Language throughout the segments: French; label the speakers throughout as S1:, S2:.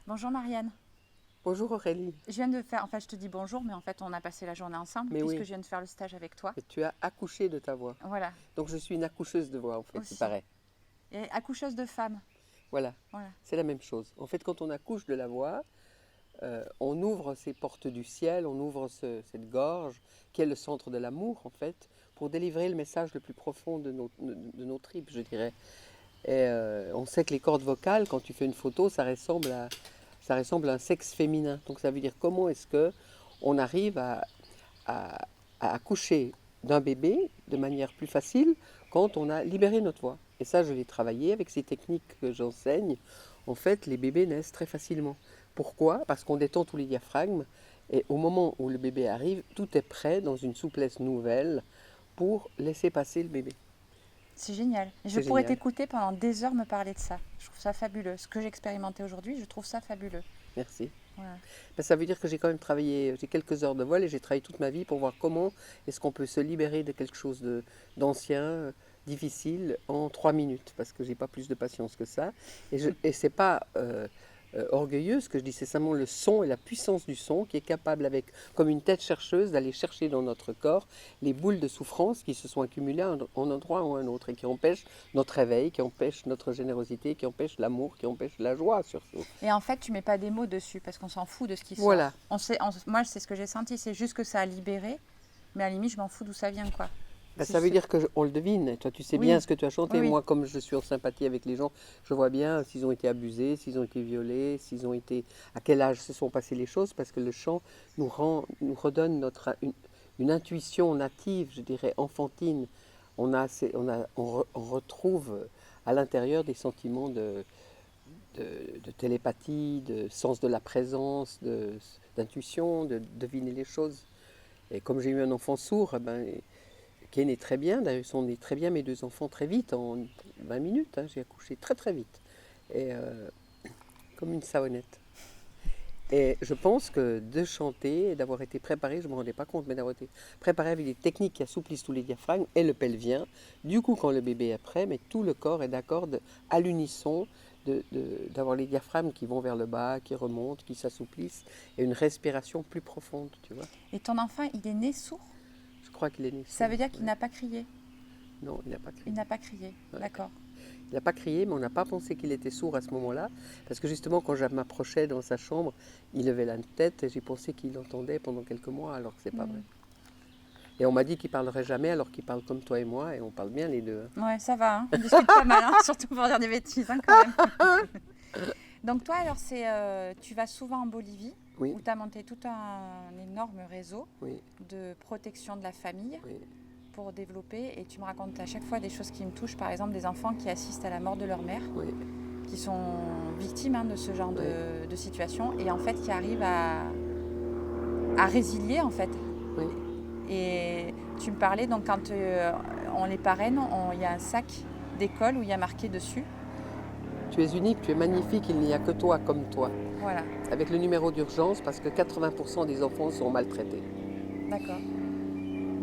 S1: Bonjour Marianne.
S2: Bonjour Aurélie.
S1: Je viens de faire, je te dis bonjour, mais en fait on a passé la journée ensemble
S2: Mais
S1: puisque
S2: oui,
S1: je viens de faire le stage avec toi.
S2: et tu as accouché de ta voix.
S1: Voilà,
S2: Donc je suis une accoucheuse de voix en fait, il
S1: aussi.
S2: paraît.
S1: Et accoucheuse de femme.
S2: Voilà,
S1: Voilà.
S2: c'est la même chose. En fait, quand on accouche de la voix, on ouvre ces portes du ciel, on ouvre cette gorge qui est le centre de l'amour en fait, pour délivrer le message le plus profond de nos tripes, je dirais. Et on sait que les cordes vocales, quand tu fais une photo, ça ressemble à un sexe féminin. Donc ça veut dire comment est-ce que on arrive à, à accoucher d'un bébé de manière plus facile quand on a libéré notre voix. Et ça, je l'ai travaillé avec ces techniques que j'enseigne. En fait, les bébés naissent très facilement. Pourquoi? Parce qu'on détend tous les diaphragmes et au moment où le bébé arrive, tout est prêt dans une souplesse nouvelle pour laisser passer le bébé.
S1: C'est génial. Et je
S2: C'est
S1: pourrais
S2: génial.
S1: t'écouter pendant des heures me parler de ça. Je trouve ça fabuleux. Ce que j'ai expérimenté aujourd'hui, je trouve ça fabuleux.
S2: Merci.
S1: Voilà.
S2: Ben, ça veut dire que j'ai quand même travaillé, j'ai quelques heures de vol et j'ai travaillé toute ma vie pour voir comment est-ce qu'on peut se libérer de quelque chose d'ancien, difficile, en 3 minutes, parce que j'ai pas plus de patience que ça. Et c'est pas orgueilleux ce que je dis, c'est simplement le son et la puissance du son qui est capable, avec, comme une tête chercheuse, d'aller chercher dans notre corps les boules de souffrance qui se sont accumulées en un endroit ou un autre et qui empêchent notre réveil, qui empêchent notre générosité, qui empêchent l'amour, qui empêchent la joie surtout.
S1: Et en fait, tu mets pas des mots dessus parce qu'on s'en fout de ce qui sort.
S2: Voilà.
S1: Moi, c'est ce que j'ai senti. C'est juste que ça a libéré. Mais à la limite, je m'en fous d'où ça vient, quoi.
S2: Ben, ça veut dire qu'on le devine. Toi, tu sais bien
S1: Oui,
S2: ce que tu as chanté.
S1: oui, oui.
S2: Moi, comme je suis en sympathie avec les gens, je vois bien s'ils ont été abusés, s'ils ont été violés, s'ils ont été, à quel âge se sont passées les choses, parce que le chant nous redonne une intuition native, je dirais enfantine. On retrouve à l'intérieur des sentiments de télépathie, de sens de la présence, d'intuition, de deviner les choses. Et comme j'ai eu un enfant sourd, eh ben, qui est né très bien. D'ailleurs, ils sont nés très bien, mes deux enfants, très vite, en 20 minutes. Hein, j'ai accouché très très vite. Et comme une savonnette. Et je pense que de chanter et d'avoir été préparé, je ne me rendais pas compte, mais d'avoir été préparé avec des techniques qui assouplissent tous les diaphragmes et le pelvien, du coup, quand le bébé est prêt, mais tout le corps est d'accord à l'unisson d'avoir les diaphragmes qui vont vers le bas, qui remontent, qui s'assouplissent, et une respiration plus profonde, tu vois.
S1: Et ton enfant, il est né sourd?
S2: Je crois qu'il est né
S1: Ça
S2: sourd.
S1: veut dire qu'il
S2: Ouais.
S1: n'a pas crié?
S2: Non, il n'a pas crié.
S1: Il n'a pas crié.
S2: Ouais.
S1: D'accord.
S2: Il n'a pas crié, mais on n'a pas pensé qu'il était sourd à ce moment-là, parce que justement, quand je m'approchais dans sa chambre, il levait la tête et j'ai pensé qu'il entendait pendant quelques mois, alors que c'est pas vrai. Et on m'a dit qu'il parlerait jamais, alors qu'il parle comme toi et moi, et on parle bien les deux.
S1: Ouais, ça va, hein. On discute pas mal, hein, surtout pour dire des bêtises, hein, quand même. Donc toi, alors, tu vas souvent en Bolivie,
S2: Oui,
S1: où tu as monté tout un énorme réseau
S2: oui,
S1: de protection de la famille
S2: oui,
S1: pour développer, et tu me racontes à chaque fois des choses qui me touchent, par exemple des enfants qui assistent à la mort de leur mère,
S2: oui,
S1: qui sont victimes, hein, de ce genre
S2: oui,
S1: de situation, et en fait qui arrivent à résilier, en fait.
S2: oui.
S1: Et tu me parlais, donc quand on les parraine, il y a un sac d'école où il y a marqué dessus.
S2: Tu es unique, tu es magnifique, il n'y a que toi comme toi.
S1: Voilà,
S2: Avec le numéro d'urgence, parce que 80% des enfants sont maltraités.
S1: d'accord.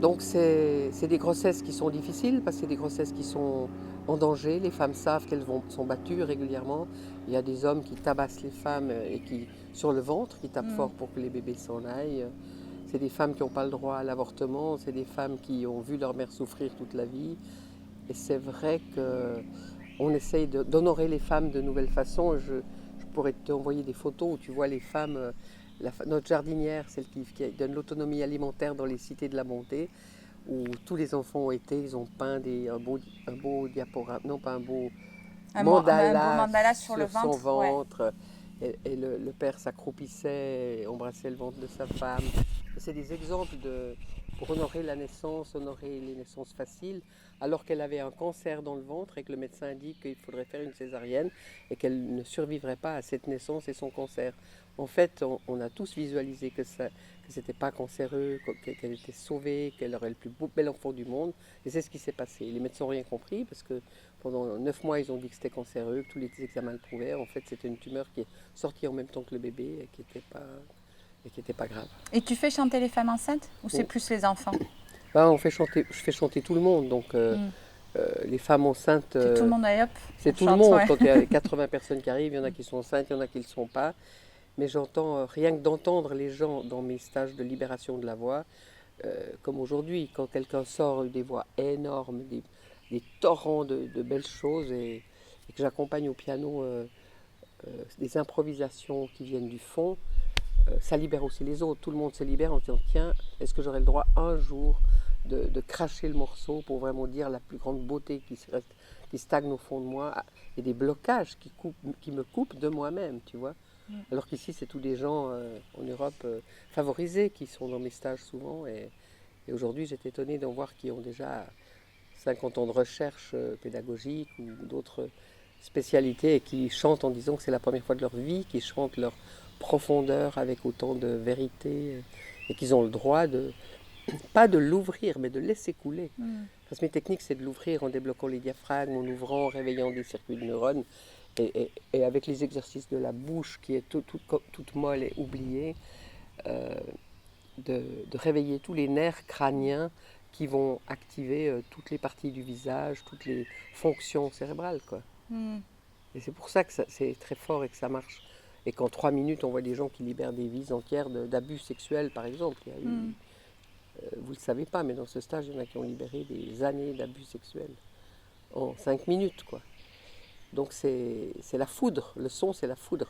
S2: Donc c'est des grossesses qui sont difficiles, parce que c'est des grossesses qui sont en danger. Les femmes savent qu'elles sont battues régulièrement. Il y a des hommes qui tabassent les femmes et qui, sur le ventre, qui tapent fort pour que les bébés s'en aillent. C'est des femmes qui n'ont pas le droit à l'avortement, c'est des femmes qui ont vu leur mère souffrir toute la vie. Et c'est vrai qu'on essaye d'honorer les femmes de nouvelles façons. Je pourrais t'envoyer des photos où tu vois les femmes, notre jardinière, celle qui donne l'autonomie alimentaire dans les cités de la Bonté, où tous les enfants ont été, ils ont peint un beau diaporama, non pas un beau
S1: Un beau
S2: mandala
S1: mandala sur le
S2: sur son
S1: ventre, ouais.
S2: ventre. Et le père s'accroupissait et embrassait le ventre de sa femme. C'est des exemples pour honorer la naissance, honorer les naissances faciles, alors qu'elle avait un cancer dans le ventre et que le médecin dit qu'il faudrait faire une césarienne et qu'elle ne survivrait pas à cette naissance et son cancer. En fait, on a tous visualisé que c'était pas cancéreux, qu'elle était sauvée, qu'elle aurait le plus bel enfant du monde. Et c'est ce qui s'est passé. Les médecins n'ont rien compris parce que pendant 9 mois, ils ont dit que c'était cancéreux, que tous les examens le prouvaient. En fait, c'était une tumeur qui est sortie en même temps que le bébé et qui n'était pas grave.
S1: Et tu fais chanter les femmes enceintes ou c'est
S2: Bon.
S1: plus les enfants?
S2: Ben, je fais chanter tout le monde. Donc,
S1: Mm.
S2: les femmes enceintes,
S1: C'est tout le monde, allez hop,
S2: c'est
S1: on
S2: tout le
S1: chante,
S2: monde.
S1: ouais.
S2: Quand il y a 80 personnes qui arrivent, il y en a qui sont enceintes, il y en a qui ne le sont pas. Mais j'entends, rien que d'entendre les gens dans mes stages de libération de la voix, comme aujourd'hui, quand quelqu'un sort des voix énormes, des torrents de belles choses, et que j'accompagne au piano des improvisations qui viennent du fond, ça libère aussi les autres. Tout le monde se libère en se disant, tiens, est-ce que j'aurai le droit un jour de cracher le morceau pour vraiment dire la plus grande beauté qui stagne au fond de moi, et des blocages qui me coupent de moi-même, tu vois. Alors qu'ici, c'est tous des gens en Europe favorisés qui sont dans mes stages souvent. Et aujourd'hui, j'étais étonnée d'en voir qui ont déjà 50 ans de recherche pédagogique ou d'autres spécialités et qui chantent en disant que c'est la première fois de leur vie, qui chantent leur profondeur avec autant de vérité et qu'ils ont le droit pas de l'ouvrir, mais de laisser couler. Parce que mes techniques, c'est de l'ouvrir en débloquant les diaphragmes, en ouvrant, en réveillant des circuits de neurones. Et avec les exercices de la bouche qui est toute molle et oubliée, de réveiller tous les nerfs crâniens qui vont activer toutes les parties du visage, toutes les fonctions cérébrales, quoi. Et c'est pour ça que c'est très fort et que ça marche. Et qu'en 3 minutes, on voit des gens qui libèrent des vies entières d'abus sexuels, par exemple. Il y a eu, vous ne le savez pas, mais dans ce stage, il y en a qui ont libéré des années d'abus sexuels en 5 minutes, quoi. Donc c'est la foudre, le son c'est la foudre,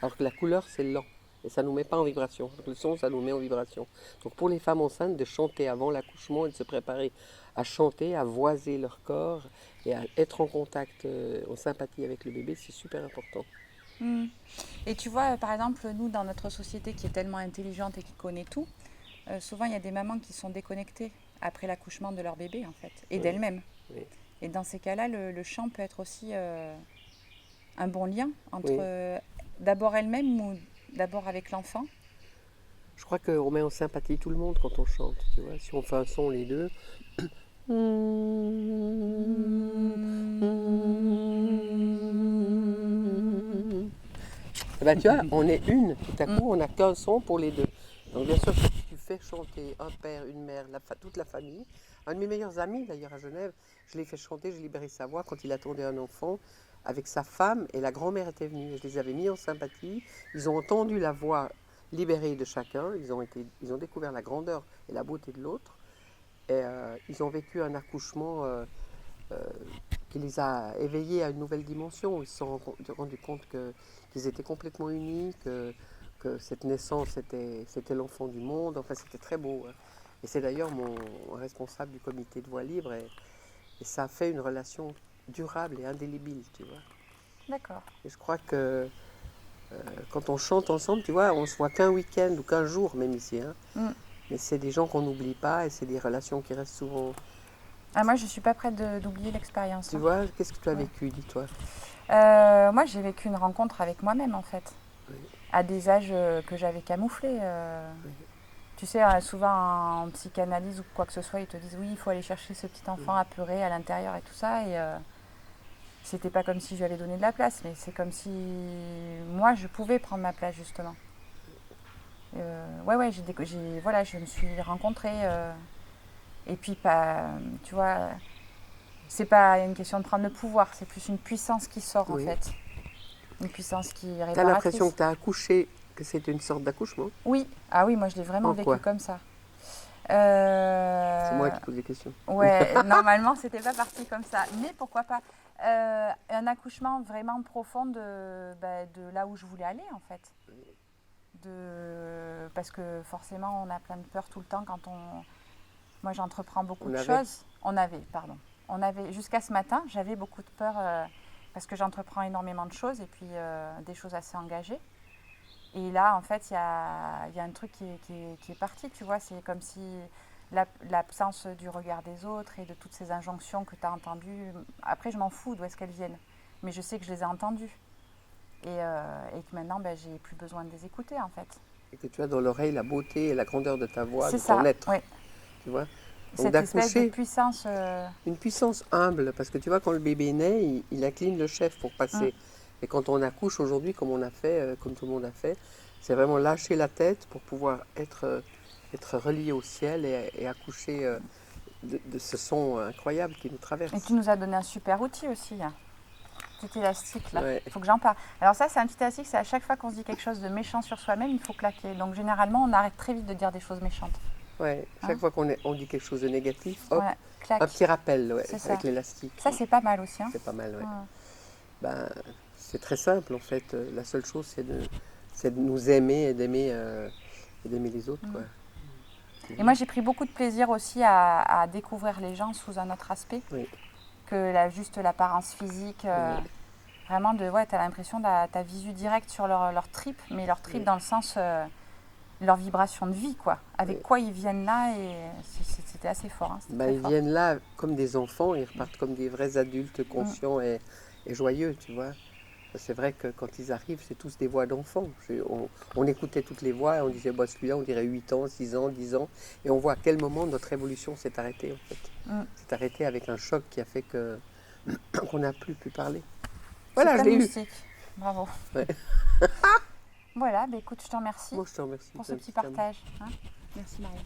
S2: alors que la couleur c'est lent, et ça ne nous met pas en vibration. Donc le son ça nous met en vibration. Donc pour les femmes enceintes, de chanter avant l'accouchement et de se préparer à chanter, à voiser leur corps et à être en contact, en sympathie avec le bébé, c'est super important.
S1: Et tu vois, par exemple, nous, dans notre société qui est tellement intelligente et qui connaît tout, souvent il y a des mamans qui sont déconnectées après l'accouchement de leur bébé, en fait, et d'elles-mêmes.
S2: Oui.
S1: Et dans ces cas-là, le chant peut être aussi un bon lien entre d'abord elle-même ou d'abord avec l'enfant.
S2: Je crois qu'on met en sympathie tout le monde quand on chante, tu vois. Si on fait un son les deux, eh ben, tu vois, on est une, tout à coup, on n'a qu'un son pour les deux. Donc bien sûr, si tu fais chanter un père, une mère, toute la famille, un de mes meilleurs amis d'ailleurs à Genève, je l'ai fait chanter, j'ai libéré sa voix quand il attendait un enfant avec sa femme et la grand-mère était venue. Je les avais mis en sympathie, ils ont entendu la voix libérée de chacun, ils ont découvert la grandeur et la beauté de l'autre, et ils ont vécu un accouchement qui les a éveillés à une nouvelle dimension. Ils se sont rendus compte qu'ils étaient complètement unis, que cette naissance c'était l'enfant du monde. Enfin, c'était très beau. Et c'est d'ailleurs mon responsable du comité de voix libre, et ça a fait une relation durable et indélébile, tu vois.
S1: D'accord.
S2: Et je crois que quand on chante ensemble, tu vois, on se voit qu'un week-end ou qu'un jour, même ici. Mais c'est des gens qu'on n'oublie pas et c'est des relations qui restent souvent.
S1: Ah, moi, je ne suis pas prête d'oublier l'expérience.
S2: Tu vois, qu'est-ce que tu as vécu, dis-toi?
S1: Moi, j'ai vécu une rencontre avec moi-même, en fait, à des âges que j'avais camouflés. Tu sais, souvent en psychanalyse ou quoi que ce soit, ils te disent oui, il faut aller chercher ce petit enfant apeuré à l'intérieur et tout ça. Et c'était pas comme si j'allais donner de la place, mais c'est comme si moi, je pouvais prendre ma place, justement. Ouais, voilà, je me suis rencontrée. Et puis, tu vois, c'est pas une question de prendre le pouvoir, c'est plus une puissance qui sort, en fait. Une puissance qui est réparatrice.
S2: Tu as l'impression que tu as accouché, que c'était une sorte d'accouchement?
S1: Oui, ah oui, moi je l'ai vraiment vécu comme ça.
S2: C'est moi qui pose les questions.
S1: Ouais, normalement c'était pas parti comme ça, mais pourquoi pas un accouchement vraiment profond de là où je voulais aller, en fait. Parce que forcément on a plein de peurs tout le temps quand moi j'entreprends beaucoup de choses. On avait jusqu'à ce matin, j'avais beaucoup de peur parce que j'entreprends énormément de choses et puis des choses assez engagées. Et là, en fait, il y a un truc qui est parti, tu vois. C'est comme si l'absence du regard des autres et de toutes ces injonctions que tu as entendues, après, je m'en fous d'où est-ce qu'elles viennent. Mais je sais que je les ai entendues. Et que maintenant, j'ai plus besoin de les écouter, en fait.
S2: Et que tu as dans l'oreille la beauté et la grandeur de ta voix,
S1: c'est
S2: de ton
S1: ça,
S2: être.
S1: Oui.
S2: Tu vois?
S1: Donc, cette espèce de puissance...
S2: Une puissance humble, parce que tu vois, quand le bébé naît, il incline le chef pour passer. Et quand on accouche aujourd'hui, comme on a fait, comme tout le monde a fait, c'est vraiment lâcher la tête pour pouvoir être relié au ciel et accoucher de ce son incroyable qui nous traverse.
S1: Et tu nous as donné un super outil aussi, hein. Petit élastique là,
S2: Ouais.
S1: il faut que j'en parle. Alors ça c'est un petit élastique, c'est à chaque fois qu'on se dit quelque chose de méchant sur soi-même, il faut claquer. Donc généralement on arrête très vite de dire des choses méchantes.
S2: Ouais, chaque
S1: Hein?
S2: fois on dit quelque chose de négatif, hop,
S1: Ouais, claque.
S2: un petit rappel ouais,
S1: C'est ça.
S2: avec l'élastique.
S1: Ça c'est pas mal aussi, hein.
S2: C'est pas mal, ouais.
S1: Ouais.
S2: Ben, c'est très simple en fait. La seule chose, c'est de nous aimer et d'aimer les autres. Quoi.
S1: Et moi j'ai pris beaucoup de plaisir aussi à découvrir les gens sous un autre aspect
S2: Oui.
S1: que juste l'apparence physique.
S2: Oui.
S1: Vraiment, ouais, tu as l'impression, tu as visu direct sur leur trip, mais leur trip
S2: Oui.
S1: dans le sens, leur vibration de vie, quoi. Avec
S2: Oui.
S1: quoi ils viennent là, et c'était assez fort. Hein,
S2: Ben, ils viennent là comme des enfants, ils repartent comme des vrais adultes conscients et joyeux, tu vois. C'est vrai que quand ils arrivent, c'est tous des voix d'enfants. On écoutait toutes les voix et on disait, bah, celui-là, on dirait 8 ans, 6 ans, 10 ans. Et on voit à quel moment notre évolution s'est arrêtée, en fait. C'est arrêté avec un choc qui a fait qu'on n'a plus pu parler. Voilà, je l'ai eu.
S1: Bravo.
S2: Ouais.
S1: Voilà, bah, écoute, je te remercie
S2: Moi, je te remercie
S1: pour ce petit partage. Hein. Merci Marie.